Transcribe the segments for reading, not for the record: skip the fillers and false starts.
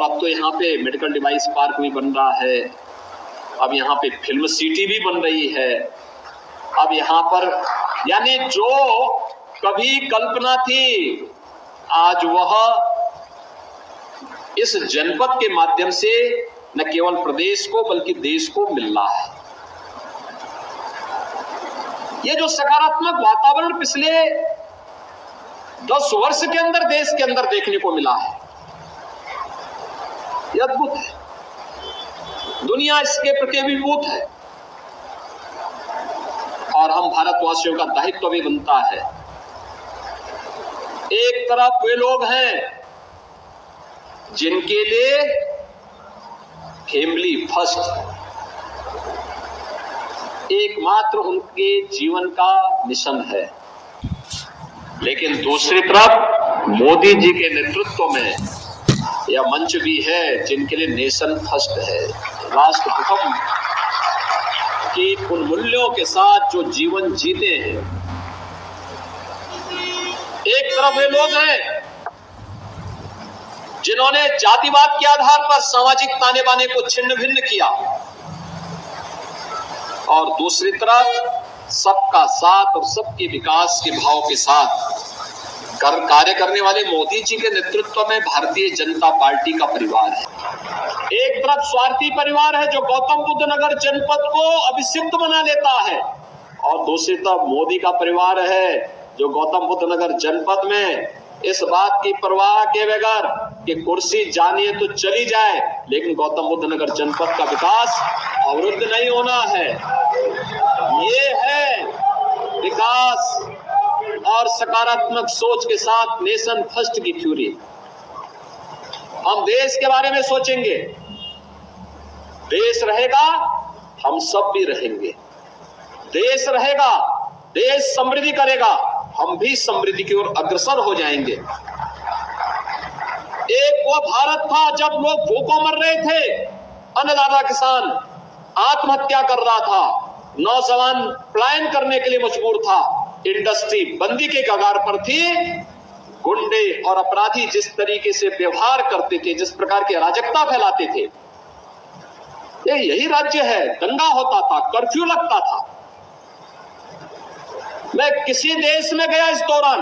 और अब तो यहाँ पे मेडिकल डिवाइस पार्क भी बन रहा है, अब यहाँ पे फिल्म सिटी भी बन रही है। अब यहाँ पर यानी जो कभी कल्पना थी, आज वह इस जनपद के माध्यम से न केवल प्रदेश को बल्कि देश को मिल रहा है। ये जो सकारात्मक वातावरण पिछले 10 वर्ष के अंदर देश के अंदर देखने को मिला है, ये अद्भुत है। दुनिया इसके प्रति अभिभूत है और हम भारतवासियों का दायित्व भी बनता है। एक तरफ वे लोग हैं जिनके लिए फैमिली फर्स्ट एकमात्र उनके जीवन का मिशन है, लेकिन दूसरी तरफ मोदी जी के नेतृत्व में यह मंच भी है जिनके लिए नेशन फर्स्ट है, राष्ट्र प्रथम की उन मूल्यों के साथ जो जीवन जीते हैं। एक तरफ वे लोग हैं जिन्होंने जातिवाद के आधार पर सामाजिक ताने बाने को छिन्न भिन्न किया, और दूसरी तरफ सबका साथ और सबके विकास के भाव के साथ कार्य करने वाले मोदी जी के नेतृत्व में भारतीय जनता पार्टी का परिवार है। एक तरफ स्वार्थी परिवार है जो गौतम बुद्ध नगर जनपद को अभिषिक्त बना लेता है, और दूसरी तरफ मोदी का परिवार है जो गौतम बुद्ध नगर जनपद में इस बात की परवाह के बगैर कि कुर्सी जानिए तो चली जाए, लेकिन गौतम बुद्ध नगर जनपद का विकास अवरुद्ध नहीं होना है। ये है विकास और सकारात्मक सोच के साथ नेशन फर्स्ट की थ्योरी। हम देश के बारे में सोचेंगे, देश रहेगा हम सब भी रहेंगे, देश रहेगा देश समृद्धि करेगा, हम भी समृद्धि की ओर अग्रसर हो जाएंगे। एक वो भारत था जब लोग भूखों मर रहे थे, अन्नदाता किसान आत्महत्या कर रहा था, नौजवान पलायन करने के लिए मजबूर था, इंडस्ट्री बंदी के कगार पर थी, गुंडे और अपराधी जिस तरीके से व्यवहार करते थे, जिस प्रकार की अराजकता फैलाते थे, यही राज्य है। दंगा होता था, कर्फ्यू लगता था। मैं किसी देश में गया इस दौरान,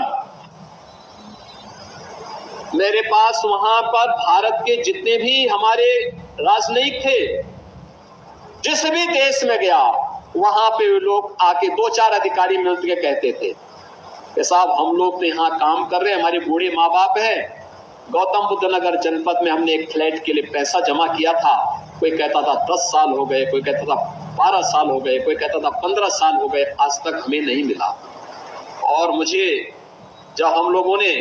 मेरे पास वहां पर भारत के जितने भी हमारे राजनयिक थे, जिस भी देश में गया वहां पे लोग आके 2-4 अधिकारी मिलकर के कहते थे कि साहब हम लोग तो यहाँ काम कर रहे हैं, हमारे बूढ़े माँ बाप हैं, गौतम बुद्ध नगर जनपद में हमने एक फ्लैट के लिए पैसा जमा किया था, कोई कहता था 10 साल हो गए, कोई कहता था 12 साल हो गए, कोई कहता था 15 साल हो गए, आज तक हमें नहीं मिला। और मुझे जब हम लोगों ने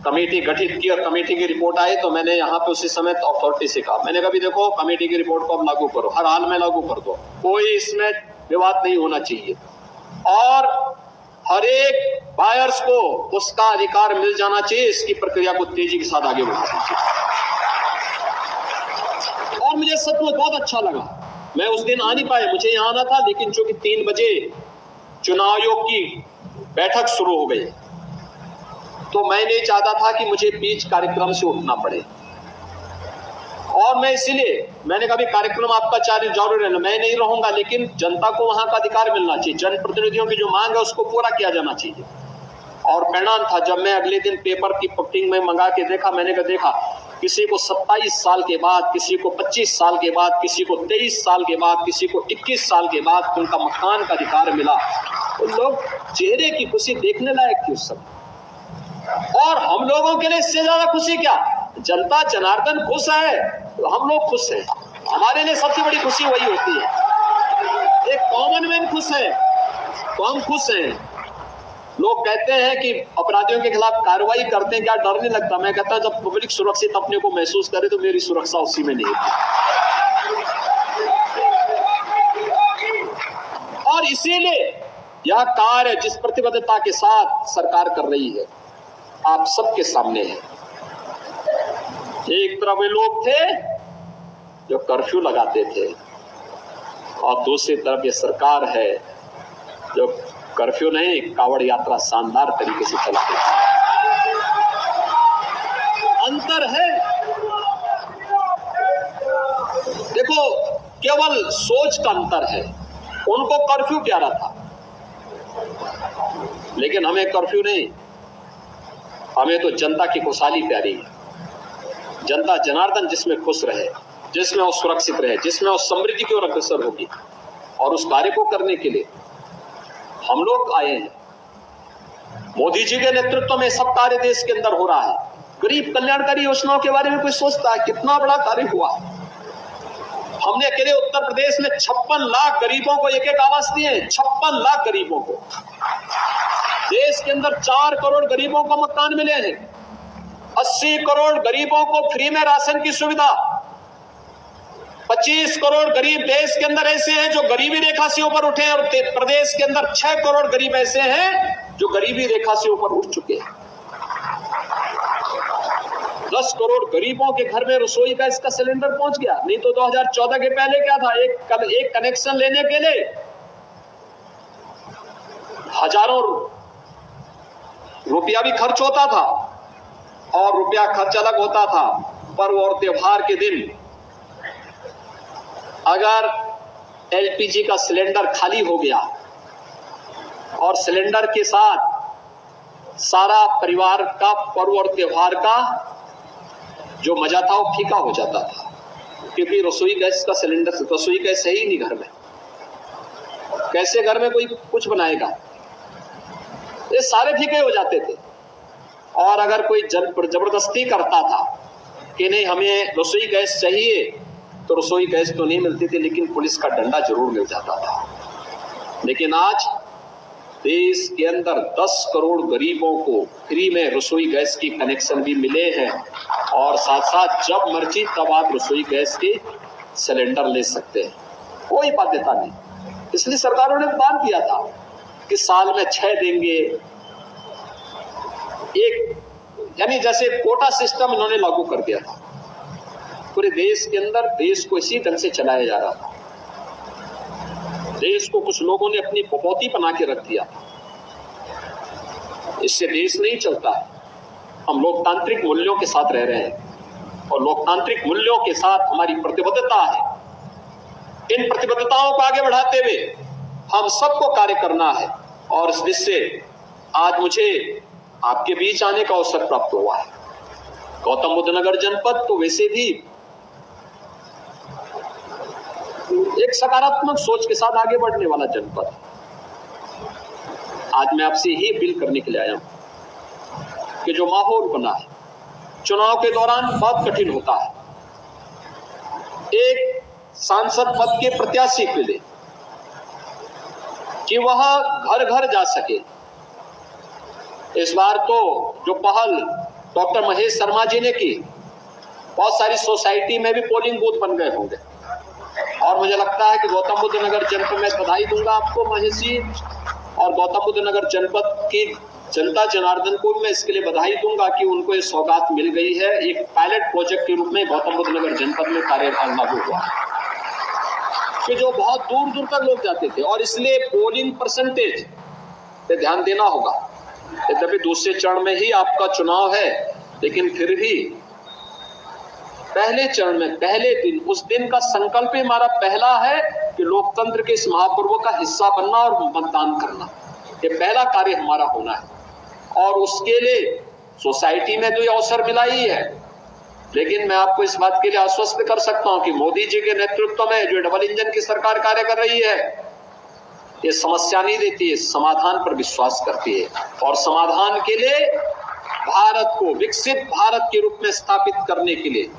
कमेटी गठित की और कमेटी की रिपोर्ट आई तो मैंने यहाँ पे उसी समय अथॉरिटी से कहा, मैंने कहा भी देखो कमेटी की रिपोर्ट को अब लागू करो, हर हाल में लागू कर दो, कोई इसमें विवाद नहीं होना चाहिए, और हर एक बायर्स को उसका अधिकार मिल जाना चाहिए, इसकी प्रक्रिया को तेजी के साथ आगे बढ़ा दीजिए। और मुझे सचमुच बहुत अच्छा लगा, मैं उस दिन आ नहीं पाया, मुझे यहाँ आना था, लेकिन चूंकि 3 बजे चुनाव आयोग की बैठक शुरू हो गई तो मैं नहीं चाहता था कि मुझे बीच कार्यक्रम से उठना पड़े, और मैं इसीलिए मैंने कहा कार्यक्रम आपका जरूर रहना, मैं नहीं रहूंगा, लेकिन जनता को वहां का अधिकार मिलना चाहिए, जनप्रतिनिधियों की जो मांग है उसको पूरा किया जाना चाहिए। और परिणाम था जब मैं अगले दिन पेपर की पट्टिंग में मंगा के देखा, मैंने कहा देखा किसी को 27 साल के बाद, किसी को 25 साल के बाद, किसी को 23 साल के बाद, किसी को 21 साल के बाद उनका मकान का अधिकार मिला, तो लोग चेहरे की खुशी देखने लायक थी उस समय। और हम लोगों के लिए इससे ज्यादा खुशी क्या, जनता जनार्दन खुश है तो हम लोग खुश हैं, हमारे लिए सबसे बड़ी खुशी वही होती है। एक कॉमन मैन खुश है तो हम खुश हैं। लोग कहते हैं कि अपराधियों के खिलाफ कार्रवाई करते हैं क्या डर नहीं लगता, मैं कहता हूं जब पब्लिक सुरक्षित अपने को महसूस करे तो मेरी सुरक्षा उसी में नहीं है। और इसीलिए यह कार्य जिस प्रतिबद्धता के साथ सरकार कर रही है आप सबके सामने है। एक तरफ वे लोग थे जो कर्फ्यू लगाते थे और दूसरी तरफ ये सरकार है जो कर्फ्यू नहीं कावड़ यात्रा शानदार तरीके से चलाते थे। अंतर है केवल सोच का अंतर है। उनको कर्फ्यू प्यारा था, लेकिन हमें कर्फ्यू नहीं, हमें तो जनता की खुशहाली प्यारी है। जनता जनार्दन जिसमें खुश रहे, जिसमें वो सुरक्षित रहे, जिसमें वो समृद्धि की ओर अग्रसर होगी, और उस कार्य को करने के लिए हम लोग आए हैं। मोदी जी के नेतृत्व में सब कार्य देश के अंदर हो रहा है। गरीब कल्याणकारी योजनाओं के बारे में कोई सोचता है? कितना बड़ा कार्य हुआ। हमने अकेले उत्तर प्रदेश में 56 लाख गरीबों को एक आवास दिए। 56 लाख गरीबों को। देश के अंदर 4 करोड़ गरीबों को मकान मिले हैं। 80 करोड़ गरीबों को फ्री में राशन की सुविधा। 25 करोड़ गरीब देश के अंदर ऐसे हैं जो गरीबी रेखा से ऊपर उठे, और प्रदेश के अंदर 6 करोड़ गरीब ऐसे हैं जो गरीबी रेखा से ऊपर उठ चुके हैं। 10 करोड़ गरीबों के घर में रसोई गैस का सिलेंडर पहुंच गया। नहीं तो 2014 के पहले क्या था, एक कनेक्शन लेने के लिए हजारों रुपया भी खर्च होता था, और रुपया खर्च अलग होता था। पर्व और त्योहार के दिन अगर एलपीजी का सिलेंडर खाली हो गया और सिलेंडर के साथ सारा परिवार का पर्व और त्योहार का जो मजा था वो फीका हो जाता था, क्योंकि रसोई गैस का सिलेंडर, रसोई गैस है ही नहीं घर में। कैसे घर में कोई कुछ बनाएगा? ये सारे फीके हो जाते थे। और अगर कोई जबरदस्ती करता था कि नहीं हमें रसोई गैस चाहिए, तो रसोई गैस तो नहीं मिलती थी, लेकिन पुलिस का डंडा जरूर मिल जाता था। लेकिन आज देश के अंदर 10 करोड़ गरीबों को फ्री में रसोई गैस की कनेक्शन भी मिले हैं, और साथ साथ जब मर्जी तब आप रसोई गैस के सिलेंडर ले सकते हैं, कोई बाध्यता नहीं। इसलिए सरकारों ने प्लान किया था कि साल में 6 देंगे, यानी जैसे कोटा सिस्टम इन्होंने लागू कर दिया था पूरे देश के अंदर। देश को इसी ढंग से चलाया जा रहा था। देश को कुछ लोगों ने अपनी बपौती बना के रख दिया। इससे देश नहीं चलता है। हम लोकतांत्रिक मूल्यों के साथ रह रहे हैं, और लोकतांत्रिक मूल्यों के साथ हमारी प्रतिबद्धता है। इन प्रतिबद्धताओं को आगे बढ़ाते हुए हम सबको कार्य करना है, और इस दृष्टि से आज मुझे आपके बीच आने का अवसर प्राप्त हुआ है। गौतम बुद्ध नगर जनपद तो वैसे भी एक सकारात्मक सोच के साथ आगे बढ़ने वाला जनपद है। आज मैं आपसे ही अपील करने के लिए आया हूं कि जो माहौल बना है, चुनाव के दौरान बहुत कठिन होता है एक सांसद पद के प्रत्याशी के लिए कि वह घर घर जा सके। इस बार तो जो पहल डॉक्टर महेश शर्मा जी ने की, बहुत सारी सोसाइटी में भी पोलिंग बूथ बन गए होंगे, और मुझे लगता है कि गौतम बुद्ध नगर जनपद में बधाई दूंगा आपको महेश जी, और गौतम बुद्ध नगर जनपद की जनता जनार्दन को भी मैं इसके लिए बधाई दूंगा कि उनको ये सौगात मिल गई है। एक पायलट प्रोजेक्ट के रूप में गौतम बुद्ध नगर जनपद में कार्यभार लागू हुआ कि जो बहुत दूर दूर तक लोग जाते थे, और इसलिए पोलिंग परसेंटेज पे ध्यान देना होगा। यद्यपि दूसरे चरण में ही आपका चुनाव है, लेकिन फिर भी पहले चरण में पहले दिन, उस दिन का संकल्प हमारा पहला है कि लोकतंत्र के इस महापर्व का हिस्सा बनना और मतदान करना। ये पहला कार्य हमारा होना है, और उसके लिए सोसाइटी में तो ये अवसर मिला ही है। लेकिन मैं आपको इस बात के लिए आश्वस्त कर सकता हूं कि मोदी जी के नेतृत्व में जो डबल इंजन की सरकार कार्य कर रही है, ये समस्या नहीं देती है, समाधान पर विश्वास करती है, और समाधान के लिए भारत को विकसित भारत के रूप में स्थापित करने के लिए,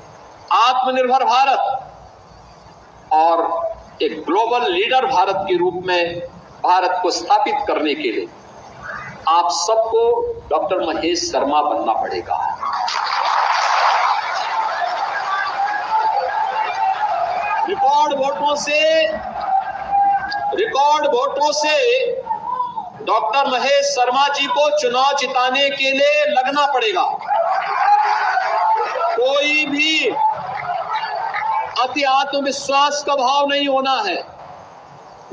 आत्मनिर्भर भारत और एक ग्लोबल लीडर भारत के रूप में भारत को स्थापित करने के लिए आप सबको डॉक्टर महेश शर्मा बनना पड़ेगा। रिकॉर्ड वोटों से डॉक्टर महेश शर्मा जी को चुनाव जिताने के लिए लगना पड़ेगा। कोई भी अति आत्मविश्वास का भाव नहीं होना है।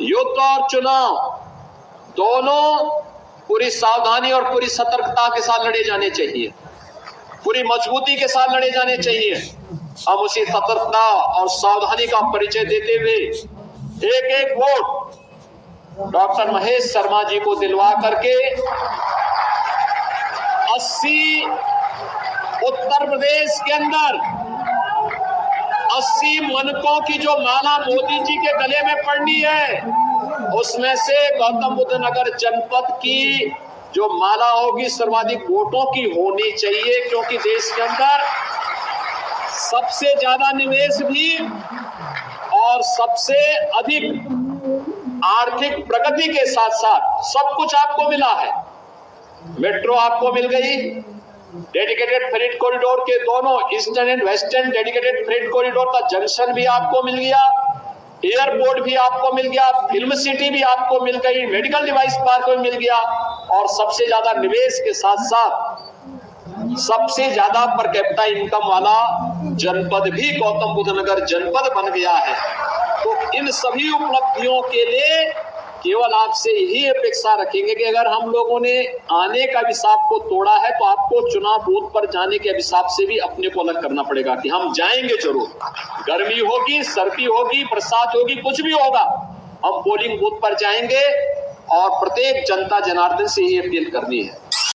युद्ध और चुनाव दोनों पूरी सावधानी और पूरी सतर्कता के साथ लड़े जाने चाहिए, पूरी मजबूती के साथ लड़े जाने चाहिए। हम उसी सतर्कता और सावधानी का परिचय देते हुए एक एक वोट डॉक्टर महेश शर्मा जी को दिलवा करके 80 उत्तर प्रदेश के अंदर 80 मनकों की जो माला मोदी जी के गले में पड़नी है, उसमें से गौतम बुद्ध नगर जनपद की जो माला होगी सर्वाधिक वोटों की होनी चाहिए, क्योंकि देश के अंदर सबसे ज्यादा निवेश भी और सबसे अधिक आर्थिक प्रगति के साथ साथ सब कुछ आपको मिला है। मेट्रो आपको मिल गई, डेडिकेटेड फ्रेट कॉरिडोर के दोनों eastern and western dedicated freight corridor का जंक्शन भी आपको मिल गया, एयरपोर्ट भी आपको मिल गया, फिल्म सिटी भी आपको मिल गई, मेडिकल डिवाइस पार्क भी मिल गया, और सबसे ज्यादा निवेश के साथ साथ सबसे ज्यादा पर कैपिटा इनकम वाला जनपद भी गौतम बुद्ध नगर जनपद बन गया है। तो इन सभी उपलब्धियों के लिए केवल आपसे यही अपेक्षा रखेंगे कि अगर हम लोगों ने आने का अभिशाप को तोड़ा है तो आपको चुनाव बूथ पर जाने के अभिशाप से भी अपने को अलग करना पड़ेगा कि हम जाएंगे जरूर। गर्मी होगी, सर्दी होगी, बरसात होगी, कुछ भी होगा, हम पोलिंग बूथ पर जाएंगे और प्रत्येक जनता जनार्दन से ये अपील करनी है